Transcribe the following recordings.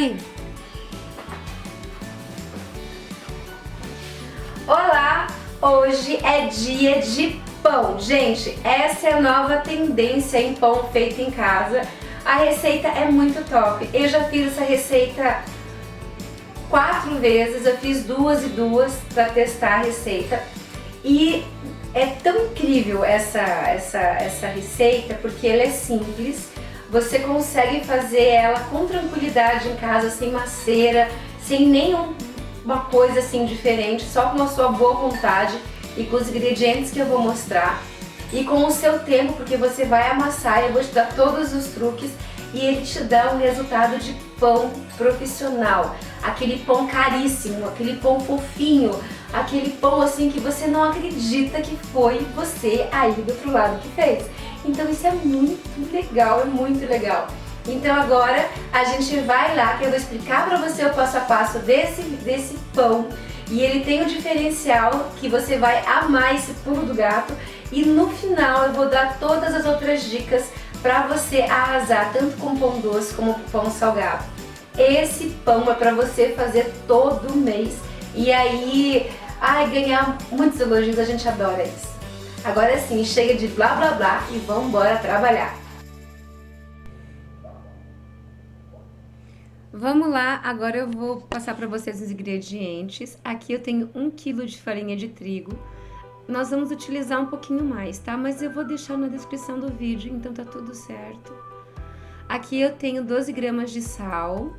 aí. Olá! Hoje é dia de pão. Gente, essa é a nova tendência em pão feito em casa. A receita é muito top. Eu já fiz essa receita 4 vezes, eu fiz 2 e 2 para testar a receita. E é tão incrível essa receita porque ela é simples. Você consegue fazer ela com tranquilidade em casa, sem maceira, sem nenhuma coisa assim diferente, só com a sua boa vontade e com os ingredientes que eu vou mostrar e com o seu tempo, porque você vai amassar, eu vou te dar todos os truques e ele te dá um resultado de pão profissional, aquele pão caríssimo, aquele pão fofinho, aquele pão assim que você não acredita que foi você aí do outro lado que fez. Então isso é muito legal, é muito legal. Então agora a gente vai lá que eu vou explicar para você o passo a passo desse pão. E ele tem um diferencial que você vai amar esse pulo do gato. E no final eu vou dar todas as outras dicas para você arrasar tanto com pão doce como com pão salgado. Esse pão é para você fazer todo mês. E aí, ganhar muitos elogios, a gente adora isso. Agora sim, chega de blá blá blá e vamos embora trabalhar. Vamos lá, agora eu vou passar para vocês os ingredientes. Aqui eu tenho 1 kg de farinha de trigo. Nós vamos utilizar um pouquinho mais, tá? Mas eu vou deixar na descrição do vídeo, então tá tudo certo. Aqui eu tenho 12 gramas de sal,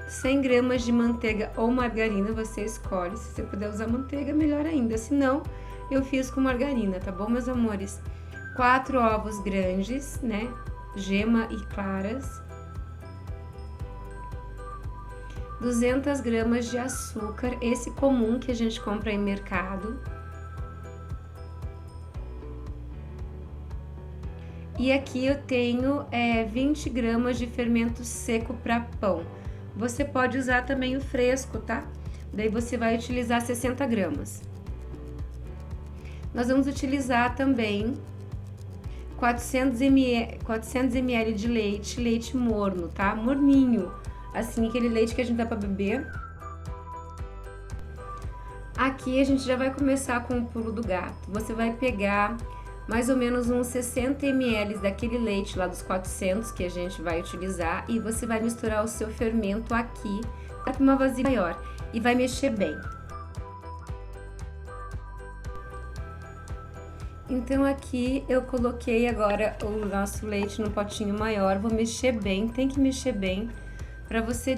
100 gramas de manteiga ou margarina, você escolhe. Se você puder usar manteiga, melhor ainda. Se não, eu fiz com margarina, tá bom, meus amores? 4 ovos grandes, né? Gema e claras. 200 gramas de açúcar, esse comum que a gente compra em mercado. E aqui eu tenho 20 gramas de fermento seco para pão. Você pode usar também o fresco, tá? Daí você vai utilizar 60 gramas. Nós vamos utilizar também 400 ml de leite morno, tá? Morninho. Assim, aquele leite que a gente dá para beber. Aqui a gente já vai começar com o pulo do gato. Você vai pegar mais ou menos uns 60 ml daquele leite lá dos 400 que a gente vai utilizar e você vai misturar o seu fermento aqui com uma vasilha maior e vai mexer bem. Então aqui eu coloquei agora o nosso leite no potinho maior, vou mexer bem, tem que mexer bem para você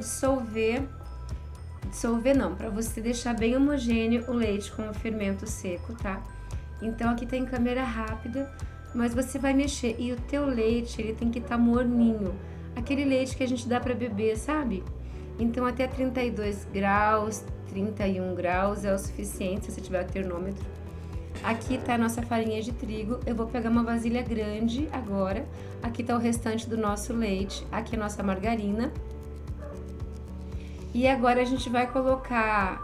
para você deixar bem homogêneo o leite com o fermento seco, tá? Então aqui tem câmera rápida, mas você vai mexer e o teu leite, ele tem que estar morninho, aquele leite que a gente dá para beber, sabe? Então até 32 graus, 31 graus é o suficiente se você tiver termômetro. Aqui tá a nossa farinha de trigo, eu vou pegar uma vasilha grande agora, aqui tá o restante do nosso leite, aqui a nossa margarina. E agora a gente vai colocar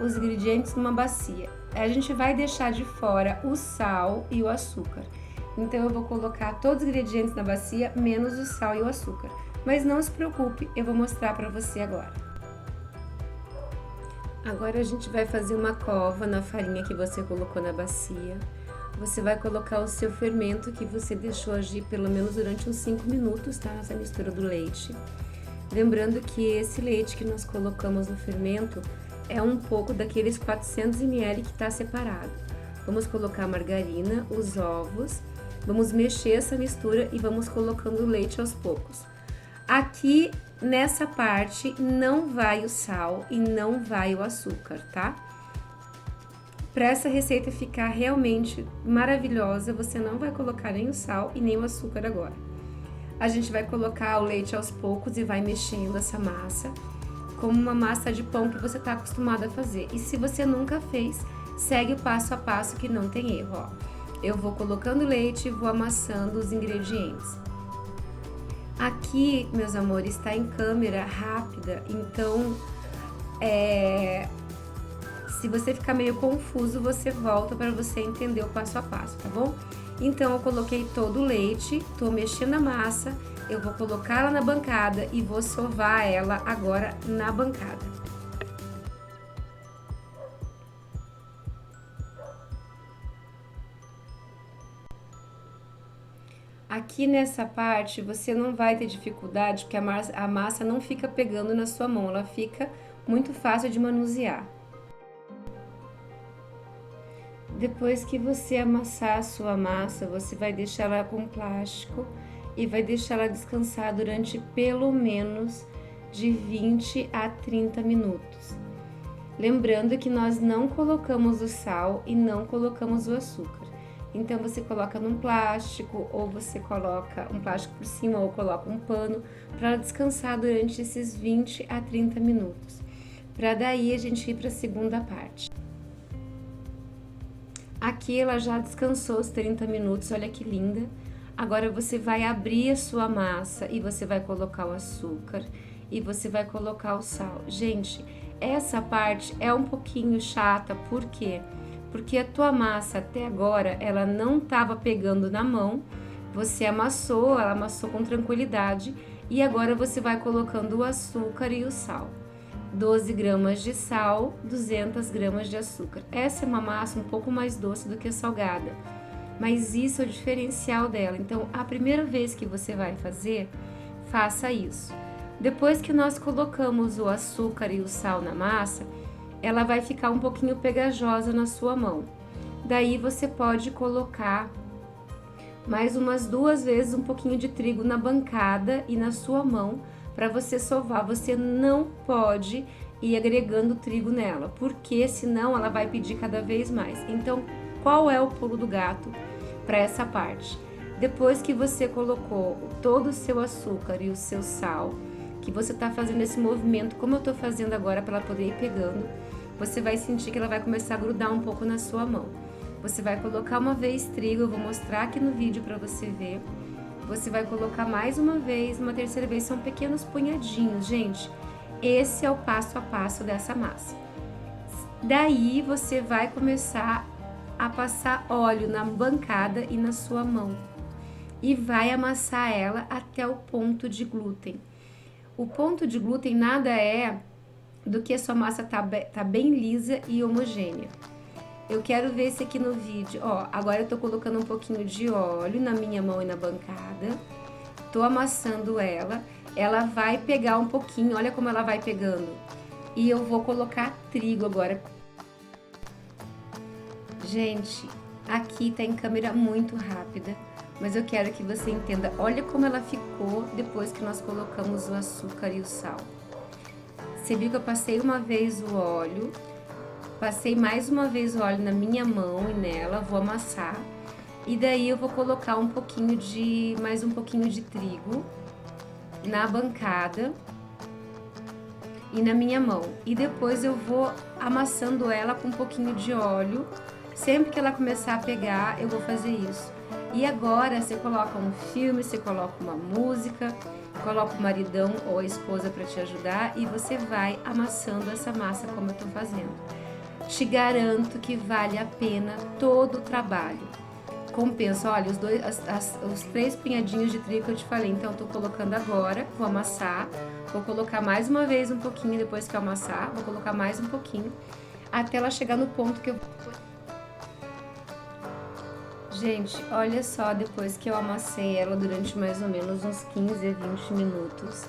os ingredientes numa bacia. A gente vai deixar de fora o sal e o açúcar. Então eu vou colocar todos os ingredientes na bacia, menos o sal e o açúcar. Mas não se preocupe, eu vou mostrar para você agora. Agora a gente vai fazer uma cova na farinha que você colocou na bacia. Você vai colocar o seu fermento que você deixou agir pelo menos durante uns 5 minutos, tá? Essa mistura do leite. Lembrando que esse leite que nós colocamos no fermento é um pouco daqueles 400 ml que está separado. Vamos colocar a margarina, os ovos, vamos mexer essa mistura e vamos colocando o leite aos poucos. Aqui nessa parte não vai o sal e não vai o açúcar, tá? Para essa receita ficar realmente maravilhosa, você não vai colocar nem o sal e nem o açúcar agora. A gente vai colocar o leite aos poucos e vai mexendo essa massa, como uma massa de pão que você está acostumado a fazer. E se você nunca fez, segue o passo a passo que não tem erro, ó. Eu vou colocando leite e vou amassando os ingredientes. Aqui, meus amores, está em câmera rápida, então se você ficar meio confuso, você volta para você entender o passo a passo, tá bom? Então, eu coloquei todo o leite, tô mexendo a massa, eu vou colocar ela na bancada e vou sovar ela agora na bancada. Aqui nessa parte você não vai ter dificuldade, porque a massa não fica pegando na sua mão, ela fica muito fácil de manusear. Depois que você amassar a sua massa, você vai deixar ela com plástico e vai deixar ela descansar durante pelo menos de 20 a 30 minutos. Lembrando que nós não colocamos o sal e não colocamos o açúcar. Então você coloca num plástico, ou você coloca um plástico por cima, ou coloca um pano para ela descansar durante esses 20 a 30 minutos. Para daí a gente ir para a segunda parte. Aqui ela já descansou os 30 minutos, olha que linda. Agora você vai abrir a sua massa e você vai colocar o açúcar e você vai colocar o sal. Gente, essa parte é um pouquinho chata, por quê? Porque a tua massa até agora, ela não estava pegando na mão, você amassou, ela amassou com tranquilidade e agora você vai colocando o açúcar e o sal. 12 gramas de sal, 200 gramas de açúcar. Essa é uma massa um pouco mais doce do que a salgada, mas isso é o diferencial dela. Então, a primeira vez que você vai fazer, faça isso. Depois que nós colocamos o açúcar e o sal na massa, ela vai ficar um pouquinho pegajosa na sua mão. Daí você pode colocar mais umas 2 vezes um pouquinho de trigo na bancada e na sua mão para você sovar. Você não pode ir agregando trigo nela, porque senão ela vai pedir cada vez mais. Então, qual é o pulo do gato para essa parte? Depois que você colocou todo o seu açúcar e o seu sal, que você está fazendo esse movimento, como eu estou fazendo agora para ela poder ir pegando, você vai sentir que ela vai começar a grudar um pouco na sua mão. Você vai colocar uma vez trigo, eu vou mostrar aqui no vídeo para você ver. Você vai colocar mais uma vez, uma terceira vez, são pequenos punhadinhos, gente. Esse é o passo a passo dessa massa. Daí você vai começar a passar óleo na bancada e na sua mão. E vai amassar ela até o ponto de glúten. O ponto de glúten nada é do que a sua massa tá bem lisa e homogênea. Eu quero ver esse aqui no vídeo. Ó, agora eu tô colocando um pouquinho de óleo na minha mão e na bancada. Tô amassando ela. Ela vai pegar um pouquinho, olha como ela vai pegando. E eu vou colocar trigo agora. Gente, aqui tá em câmera muito rápida, mas eu quero que você entenda. Olha como ela ficou depois que nós colocamos o açúcar e o sal. Você viu que eu passei uma vez o óleo, passei mais uma vez o óleo na minha mão e nela, vou amassar. E daí eu vou colocar mais um pouquinho de trigo na bancada e na minha mão. E depois eu vou amassando ela com um pouquinho de óleo. Sempre que ela começar a pegar, eu vou fazer isso. E agora você coloca um filme, você coloca uma música, coloca o maridão ou a esposa para te ajudar e você vai amassando essa massa como eu tô fazendo. Te garanto que vale a pena todo o trabalho. Compensa, olha, os 3 pinhadinhos de trigo que eu te falei. Então, eu tô colocando agora, vou amassar, vou colocar mais uma vez um pouquinho depois que eu amassar, vou colocar mais um pouquinho, até ela chegar no ponto que eu... Gente, olha só, depois que eu amassei ela durante mais ou menos uns 15 a 20 minutos,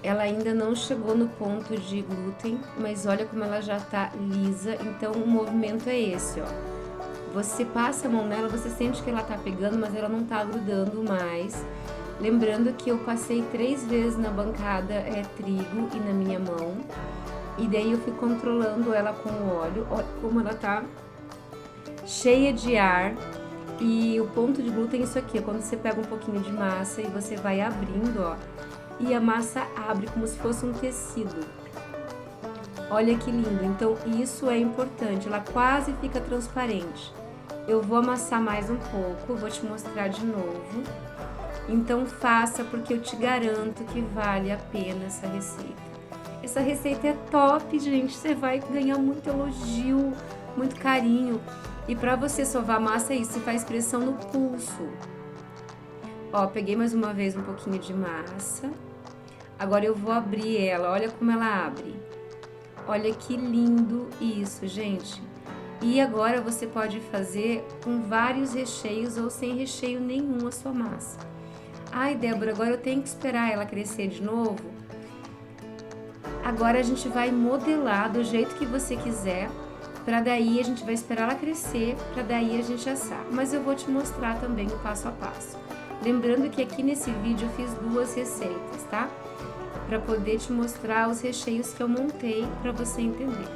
ela ainda não chegou no ponto de glúten, mas olha como ela já tá lisa. Então, o movimento é esse, ó. Você passa a mão nela, você sente que ela tá pegando, mas ela não tá grudando mais. Lembrando que eu passei 3 vezes na bancada trigo e na minha mão. E daí eu fui controlando ela com o óleo. Olha como ela tá cheia de ar. E o ponto de glúten é isso aqui, quando você pega um pouquinho de massa e você vai abrindo, ó. E a massa abre como se fosse um tecido. Olha que lindo. Então isso é importante, ela quase fica transparente. Eu vou amassar mais um pouco, vou te mostrar de novo. Então faça, porque eu te garanto que vale a pena essa receita. Essa receita é top, gente, você vai ganhar muito elogio, muito carinho. E para você sovar a massa é isso, você faz pressão no pulso. Ó, peguei mais uma vez um pouquinho de massa. Agora eu vou abrir ela, olha como ela abre. Olha que lindo isso, gente. E agora você pode fazer com vários recheios ou sem recheio nenhum a sua massa. Ai, Débora, agora eu tenho que esperar ela crescer de novo? Agora a gente vai modelar do jeito que você quiser, para daí a gente vai esperar ela crescer, para daí a gente assar. Mas eu vou te mostrar também o passo a passo. Lembrando que aqui nesse vídeo eu fiz 2 receitas, tá? Para poder te mostrar os recheios que eu montei para você entender.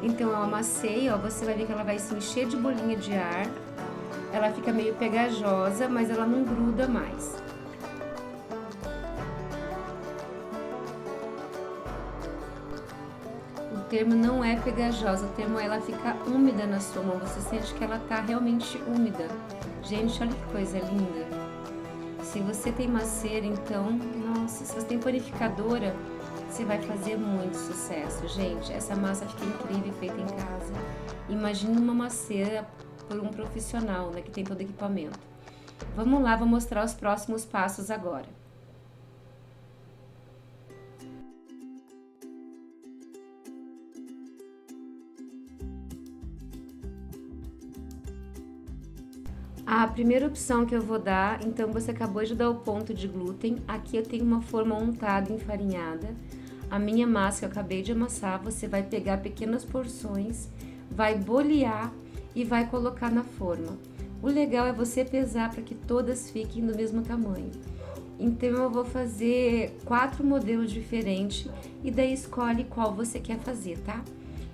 Então eu amassei, ó, você vai ver que ela vai se encher de bolinha de ar. Ela fica meio pegajosa, mas ela não gruda mais. O termo não é pegajosa, o termo é ela fica úmida na sua mão. Você sente que ela tá realmente úmida. Gente, olha que coisa linda. Se você tem macieira, então, nossa, se você tem panificadora, você vai fazer muito sucesso, gente. Essa massa fica incrível, feita em casa. Imagina uma macieira por um profissional, né, que tem todo equipamento. Vamos lá, vou mostrar os próximos passos agora. A primeira opção que eu vou dar, então você acabou de dar o ponto de glúten. Aqui eu tenho uma forma untada, enfarinhada. A minha massa que eu acabei de amassar, você vai pegar pequenas porções, vai bolear e vai colocar na forma. O legal é você pesar para que todas fiquem do mesmo tamanho. Então eu vou fazer 4 modelos diferentes e daí escolhe qual você quer fazer, tá?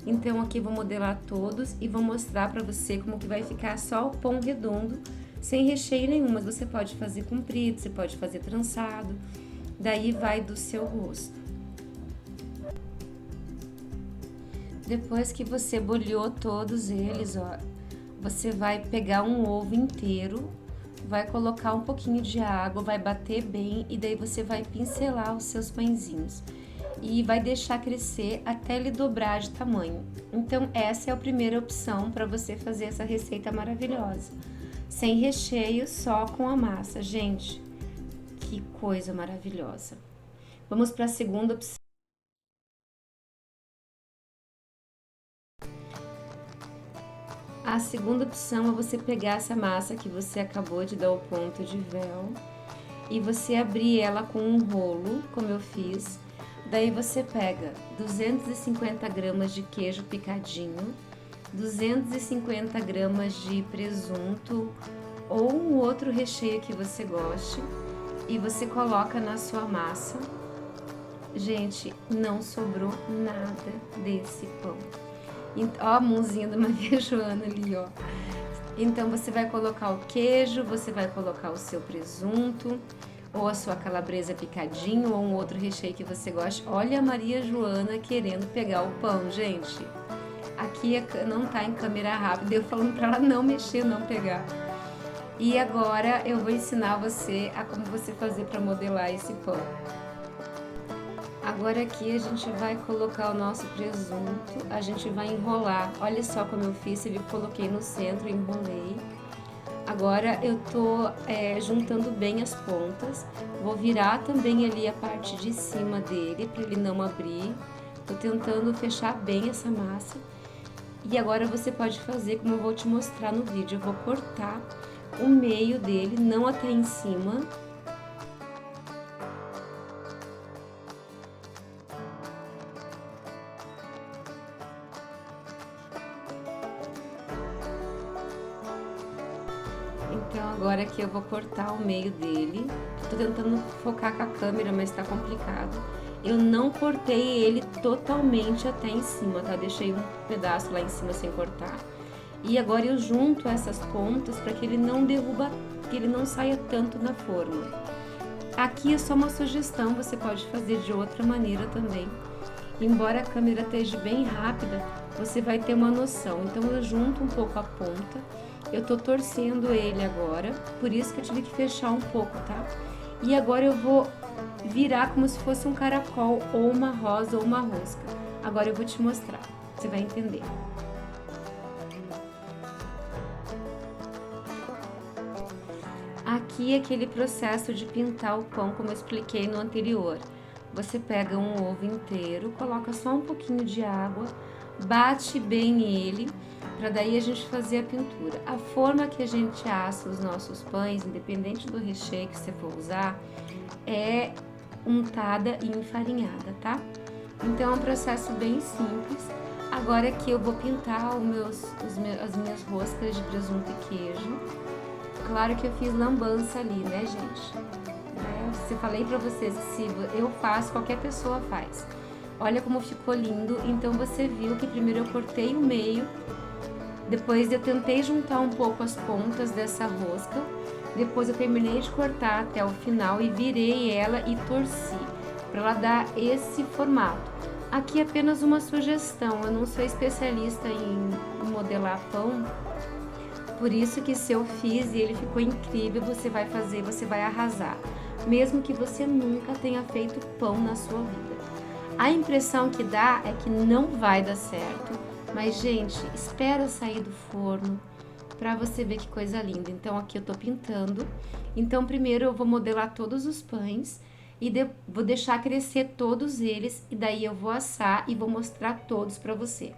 Então aqui eu vou modelar todos e vou mostrar pra você como que vai ficar só o pão redondo, sem recheio nenhum, mas você pode fazer comprido, você pode fazer trançado, daí vai do seu gosto. Depois que você boleou todos eles, ó, você vai pegar um ovo inteiro, vai colocar um pouquinho de água, vai bater bem e daí você vai pincelar os seus pãezinhos. E vai deixar crescer até ele dobrar de tamanho. Então essa é a primeira opção para você fazer essa receita maravilhosa. Sem recheio, só com a massa. Gente, que coisa maravilhosa. Vamos para a segunda opção. A segunda opção é você pegar essa massa que você acabou de dar o ponto de véu e você abrir ela com um rolo, como eu fiz. Daí você pega 250 gramas de queijo picadinho, 250 gramas de presunto ou um outro recheio que você goste e você coloca na sua massa. Gente, não sobrou nada desse pão. Ó a mãozinha da Maria Joana ali, ó. Então você vai colocar o queijo, você vai colocar o seu presunto, ou a sua calabresa picadinho, ou um outro recheio que você goste. Olha a Maria Joana querendo pegar o pão, gente. Aqui não tá em câmera rápida, eu falando pra ela não mexer, não pegar. E agora eu vou ensinar você a como você fazer para modelar esse pão. Agora aqui a gente vai colocar o nosso presunto, a gente vai enrolar. Olha só como eu fiz, eu coloquei no centro, enrolei. Agora eu tô juntando bem as pontas, vou virar também ali a parte de cima dele para ele não abrir. Tô tentando fechar bem essa massa. E agora você pode fazer como eu vou te mostrar no vídeo. Eu vou cortar o meio dele, não até em cima. Então agora aqui eu vou cortar o meio dele. Tô tentando focar com a câmera, mas tá complicado. Eu não cortei ele totalmente até em cima, tá? Deixei um pedaço lá em cima sem cortar. E agora eu junto essas pontas para que ele não derruba, que ele não saia tanto na forma. Aqui é só uma sugestão, você pode fazer de outra maneira também. Embora a câmera esteja bem rápida, você vai ter uma noção. Então eu junto um pouco a ponta. Eu tô torcendo ele agora, por isso que eu tive que fechar um pouco, tá? E agora eu vou virar como se fosse um caracol, ou uma rosa, ou uma rosca. Agora eu vou te mostrar, você vai entender. Aqui é aquele processo de pintar o pão, como eu expliquei no anterior. Você pega um ovo inteiro, coloca só um pouquinho de água, bate bem ele, para daí a gente fazer a pintura. A forma que a gente assa os nossos pães, independente do recheio que você for usar, é untada e enfarinhada, tá? Então é um processo bem simples. Agora aqui eu vou pintar as minhas roscas de presunto e queijo. Claro que eu fiz lambança ali, né, gente? Eu falei pra vocês que se eu faço, qualquer pessoa faz. Olha como ficou lindo. Então você viu que primeiro eu cortei o meio, depois eu tentei juntar um pouco as pontas dessa rosca, depois eu terminei de cortar até o final e virei ela e torci, para ela dar esse formato. Aqui é apenas uma sugestão, eu não sou especialista em modelar pão, por isso que se eu fiz e ele ficou incrível, você vai fazer, você vai arrasar, mesmo que você nunca tenha feito pão na sua vida. A impressão que dá é que não vai dar certo, mas gente, espera sair do forno para você ver que coisa linda. Então aqui eu tô pintando. Então primeiro eu vou modelar todos os pães e vou deixar crescer todos eles e daí eu vou assar e vou mostrar todos para você.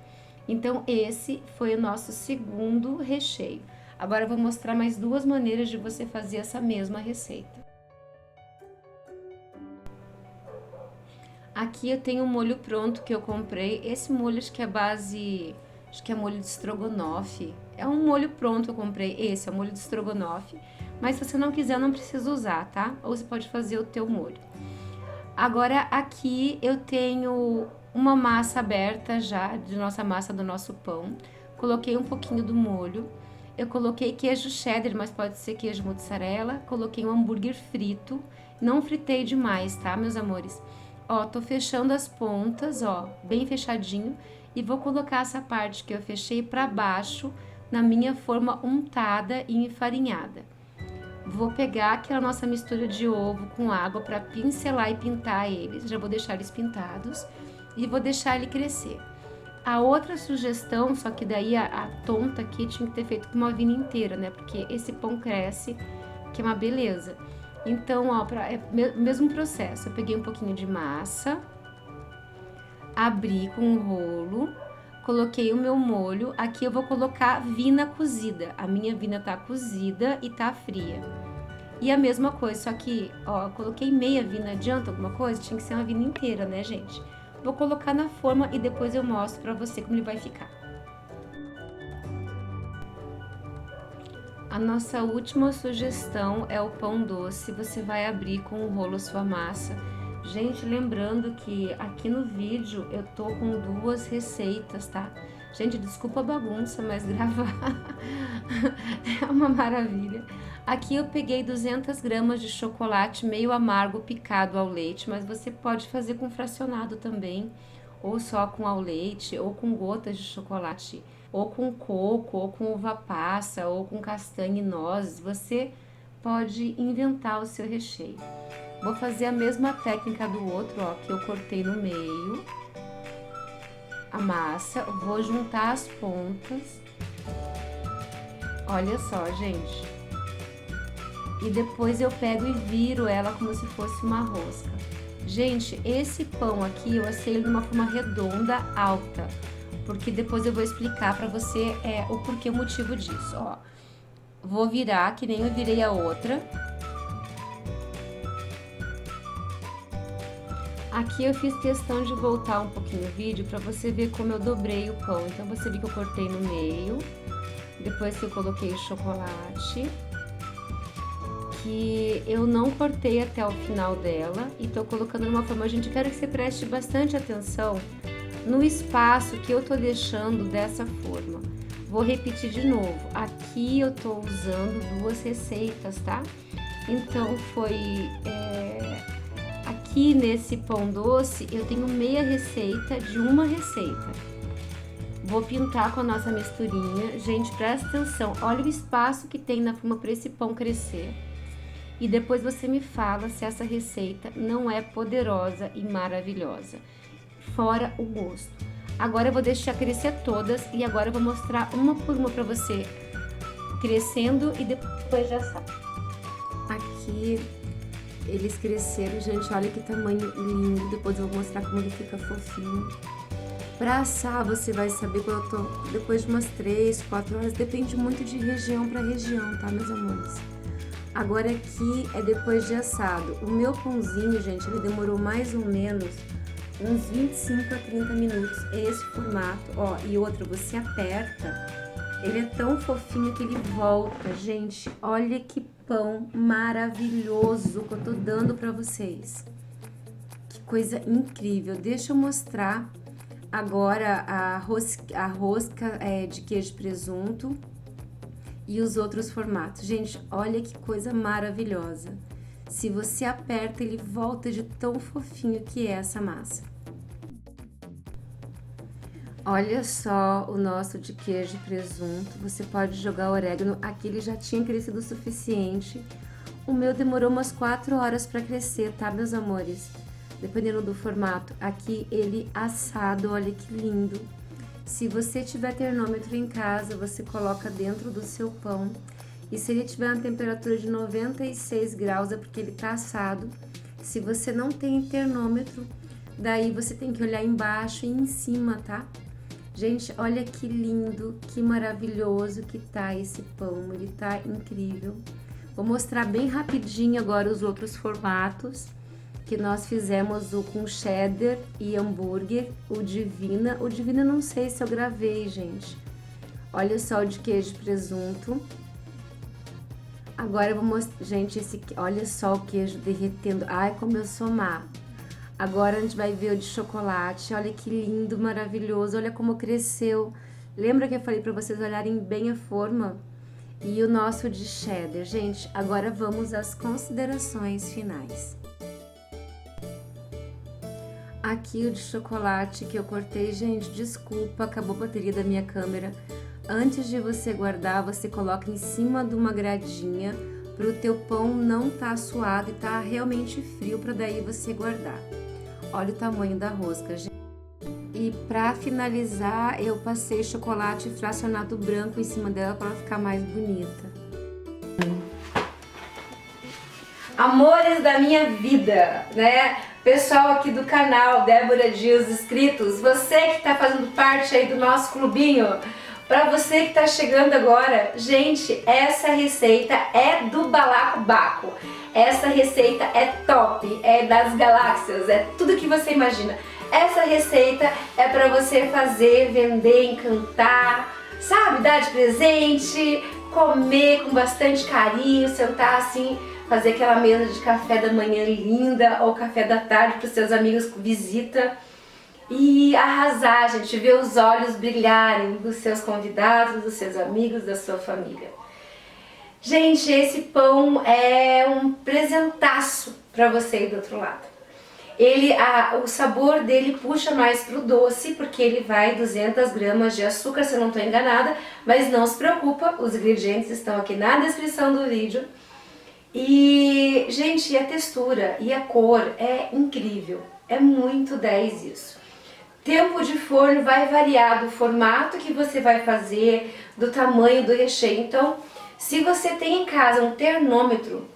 Então esse foi o nosso segundo recheio. Agora eu vou mostrar mais duas maneiras de você fazer essa mesma receita. Aqui eu tenho um molho pronto que eu comprei. Esse molho acho que é base, acho que é molho de estrogonofe. É um molho pronto eu comprei, esse é o molho de estrogonofe. Mas se você não quiser, não precisa usar, tá? Ou você pode fazer o teu molho. Agora aqui eu tenho uma massa aberta já, de nossa massa do nosso pão. Coloquei um pouquinho do molho. Eu coloquei queijo cheddar, mas pode ser queijo mozzarella. Coloquei um hambúrguer frito. Não fritei demais, tá, meus amores? Ó, tô fechando as pontas, ó, bem fechadinho. E vou colocar essa parte que eu fechei pra baixo na minha forma untada e enfarinhada. Vou pegar aquela nossa mistura de ovo com água pra pincelar e pintar eles. Já vou deixar eles pintados e vou deixar ele crescer. A outra sugestão, só que daí a tonta aqui tinha que ter feito com uma vina inteira, né? Porque esse pão cresce, que é uma beleza. Então, ó, é o mesmo processo. Eu peguei um pouquinho de massa, abri com um rolo, coloquei o meu molho. Aqui eu vou colocar vina cozida. A minha vina tá cozida e tá fria. E a mesma coisa, só que, ó, eu coloquei meia vina. Adianta alguma coisa? Tinha que ser uma vina inteira, né, gente? Vou colocar na forma e depois eu mostro pra você como ele vai ficar. A nossa última sugestão é o pão doce. Você vai abrir com o rolo sua massa. Gente, lembrando que aqui no vídeo eu tô com duas receitas, tá? Gente, desculpa a bagunça, mas gravar é uma maravilha. Aqui eu peguei 200 gramas de chocolate meio amargo picado ao leite, mas você pode fazer com fracionado também, ou só com ao leite, ou com gotas de chocolate, ou com coco, ou com uva passa, ou com castanha e nozes. Você pode inventar o seu recheio. Vou fazer a mesma técnica do outro, ó, que eu cortei no meio a massa, vou juntar as pontas. Olha só, gente. E depois eu pego e viro ela como se fosse uma rosca. Gente, esse pão aqui eu assei ele de uma forma redonda, alta, porque depois eu vou explicar pra você o porquê, o motivo disso, ó. Vou virar, que nem eu virei a outra. Aqui eu fiz questão de voltar um pouquinho o vídeo pra você ver como eu dobrei o pão. Então você viu que eu cortei no meio, depois que eu coloquei o chocolate, que eu não cortei até o final dela e tô colocando de uma forma, gente, eu quero que você preste bastante atenção no espaço que eu tô deixando dessa forma. Vou repetir de novo, aqui eu tô usando duas receitas, tá? Então foi... Aqui nesse pão doce eu tenho meia receita de uma receita. Vou pintar com a nossa misturinha. Gente, presta atenção, olha o espaço que tem na forma para esse pão crescer. E depois você me fala se essa receita não é poderosa e maravilhosa. Fora o gosto. Agora eu vou deixar crescer todas e agora eu vou mostrar uma por uma para você crescendo e depois já sabe. aqui, eles cresceram, gente, olha que tamanho lindo. Depois eu vou mostrar como ele fica fofinho. Pra assar, você vai saber quando eu tô, depois de umas 3, 4 horas, depende muito de região pra região, tá, meus amores? Agora aqui é depois de assado. O meu pãozinho, gente, ele demorou mais ou menos uns 25 a 30 minutos. É esse formato, ó, e outra, você aperta, ele é tão fofinho que ele volta, gente. Olha que pão maravilhoso que eu tô dando pra vocês. Que coisa incrível. Deixa eu mostrar agora a rosca de queijo e presunto e os outros formatos. Gente, olha que coisa maravilhosa. Se você aperta, ele volta de tão fofinho que é essa massa. Olha só o nosso de queijo e presunto. Você pode jogar orégano. Aqui ele já tinha crescido o suficiente. O meu demorou umas 4 horas para crescer, tá, meus amores? Dependendo do formato. Aqui ele assado, olha que lindo. Se você tiver termômetro em casa, você coloca dentro do seu pão. E se ele tiver uma temperatura de 96 graus, é porque ele tá assado. Se você não tem termômetro, daí você tem que olhar embaixo e em cima, tá? Gente, olha que lindo, que maravilhoso que tá esse pão. Ele tá incrível. Vou mostrar bem rapidinho agora os outros formatos. Que nós fizemos o com cheddar e hambúrguer, o Divina. O Divina não sei se eu gravei, gente. Olha só o de queijo e presunto. Agora eu vou mostrar, gente, olha só o queijo derretendo. Ai, como eu sou má. Agora a gente vai ver o de chocolate. Olha que lindo, maravilhoso. Olha como cresceu. Lembra que eu falei para vocês olharem bem a forma? E o nosso de cheddar. Gente, agora vamos às considerações finais. Aqui o de chocolate que eu cortei, gente, desculpa, acabou a bateria da minha câmera. Antes de você guardar, você coloca em cima de uma gradinha para o teu pão não tá suado e tá realmente frio para daí você guardar. Olha o tamanho da rosca, gente. E para finalizar, eu passei chocolate fracionado branco em cima dela para ela ficar mais bonita. Amores da minha vida, né? Pessoal aqui do canal, Débora Dias inscritos, você que tá fazendo parte aí do nosso clubinho, para você que tá chegando agora, gente, essa receita é do balacobaco. Essa receita é top, é das galáxias, é tudo que você imagina. Essa receita é para você fazer, vender, encantar, sabe? Dar de presente, comer com bastante carinho, sentar assim, fazer aquela mesa de café da manhã linda ou café da tarde para os seus amigos com visita e arrasar, gente, ver os olhos brilharem dos seus convidados, dos seus amigos, da sua família. Gente, esse pão é um presentaço para você aí do outro lado. O sabor dele puxa mais pro doce, porque ele vai 200 gramas de açúcar, se eu não estou enganada, mas não se preocupa, os ingredientes estão aqui na descrição do vídeo. E, gente, a textura e a cor é incrível, é muito 10 isso. Tempo de forno vai variar do formato que você vai fazer, do tamanho do recheio. Então, se você tem em casa um termômetro,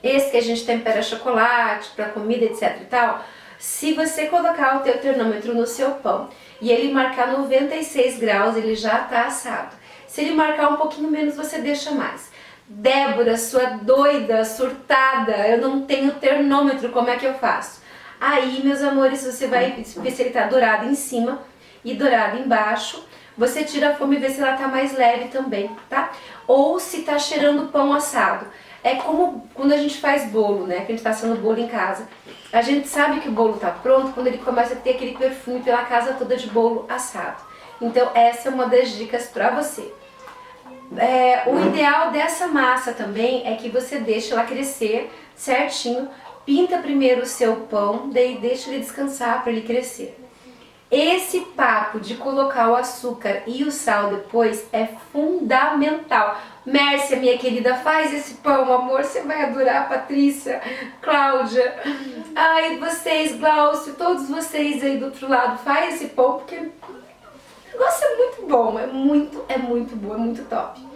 esse que a gente tempera chocolate para comida, etc e tal, se você colocar o teu termômetro no seu pão e ele marcar 96 graus, ele já está assado. Se ele marcar um pouquinho menos, você deixa mais. Débora, sua doida, surtada, eu não tenho termômetro, como é que eu faço? Aí, meus amores, você vai ver se ele tá dourado em cima e dourado embaixo. Você tira a forma e vê se ela tá mais leve também, tá? Ou se tá cheirando pão assado. É como quando a gente faz bolo, né? Que a gente tá assando bolo em casa. A gente sabe que o bolo tá pronto quando ele começa a ter aquele perfume pela casa toda de bolo assado. Então, essa é uma das dicas pra você. O ideal dessa massa também é que você deixe ela crescer certinho, pinta primeiro o seu pão, daí deixa ele descansar para ele crescer. Esse papo de colocar o açúcar e o sal depois é fundamental. Mércia, minha querida, faz esse pão, amor, você vai adorar. Patrícia, Cláudia, ai, vocês, Glaucio, todos vocês aí do outro lado, faz esse pão porque o negócio é muito bom, é muito bom, é muito top.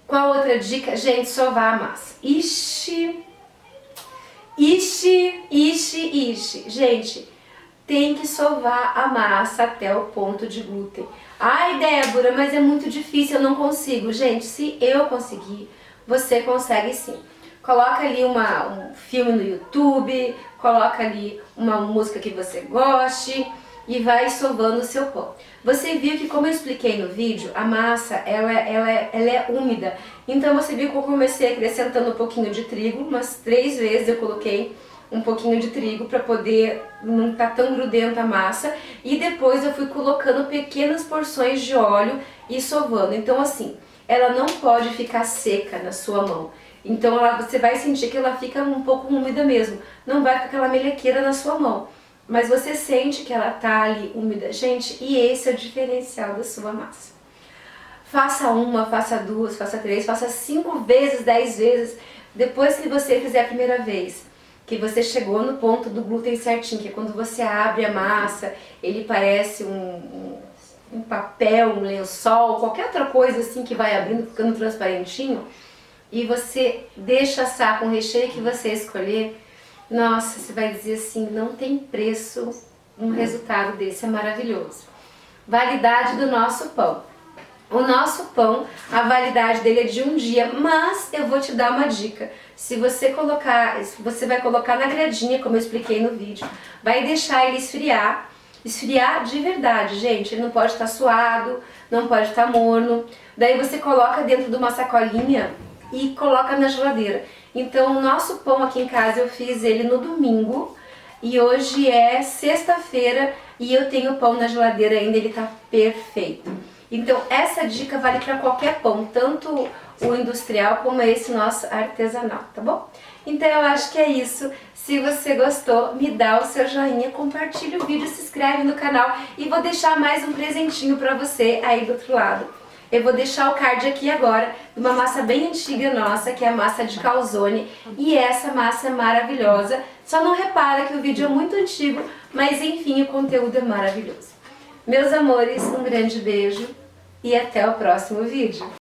Qual outra dica? Gente, sovar a massa. Ixi. Gente, tem que sovar a massa até o ponto de glúten. Ai, Débora, mas é muito difícil, eu não consigo. Gente, se eu conseguir, você consegue sim. Coloca ali um filme no YouTube, coloca ali uma música que você goste e vai sovando o seu pão. Você viu que, como eu expliquei no vídeo, a massa ela é úmida. Então você viu que eu comecei acrescentando um pouquinho de trigo, umas 3 vezes eu coloquei um pouquinho de trigo para poder não estar tão grudenta a massa, e depois eu fui colocando pequenas porções de óleo e sovando. Então assim, ela não pode ficar seca na sua mão. Então você vai sentir que ela fica um pouco úmida mesmo, não vai ficar aquela melequeira na sua mão, mas você sente que ela tá ali úmida, gente, e esse é o diferencial da sua massa. Faça uma, faça 2, faça 3, faça 5 vezes, 10 vezes, depois que você fizer a primeira vez, que você chegou no ponto do glúten certinho, que é quando você abre a massa, ele parece um papel, um lençol, qualquer outra coisa assim que vai abrindo, ficando transparentinho, e você deixa assar com o recheio que você escolher. Nossa, você vai dizer assim, não tem preço um resultado desse, é maravilhoso. Validade do nosso pão. O nosso pão, a validade dele é de 1 dia, mas eu vou te dar uma dica. Se você vai colocar na grelhinha, como eu expliquei no vídeo, vai deixar ele esfriar de verdade, gente. Ele não pode estar suado, não pode estar morno. Daí você coloca dentro de uma sacolinha e coloca na geladeira. Então o nosso pão aqui em casa eu fiz ele no domingo e hoje é sexta-feira e eu tenho pão na geladeira ainda, ele tá perfeito. Então essa dica vale para qualquer pão, tanto o industrial como esse nosso artesanal, tá bom? Então eu acho que é isso. Se você gostou, me dá o seu joinha, compartilha o vídeo, se inscreve no canal e vou deixar mais um presentinho para você aí do outro lado. Eu vou deixar o card aqui agora de uma massa bem antiga nossa, que é a massa de calzone, e essa massa é maravilhosa. Só não repara que o vídeo é muito antigo, mas enfim, o conteúdo é maravilhoso. Meus amores, um grande beijo e até o próximo vídeo.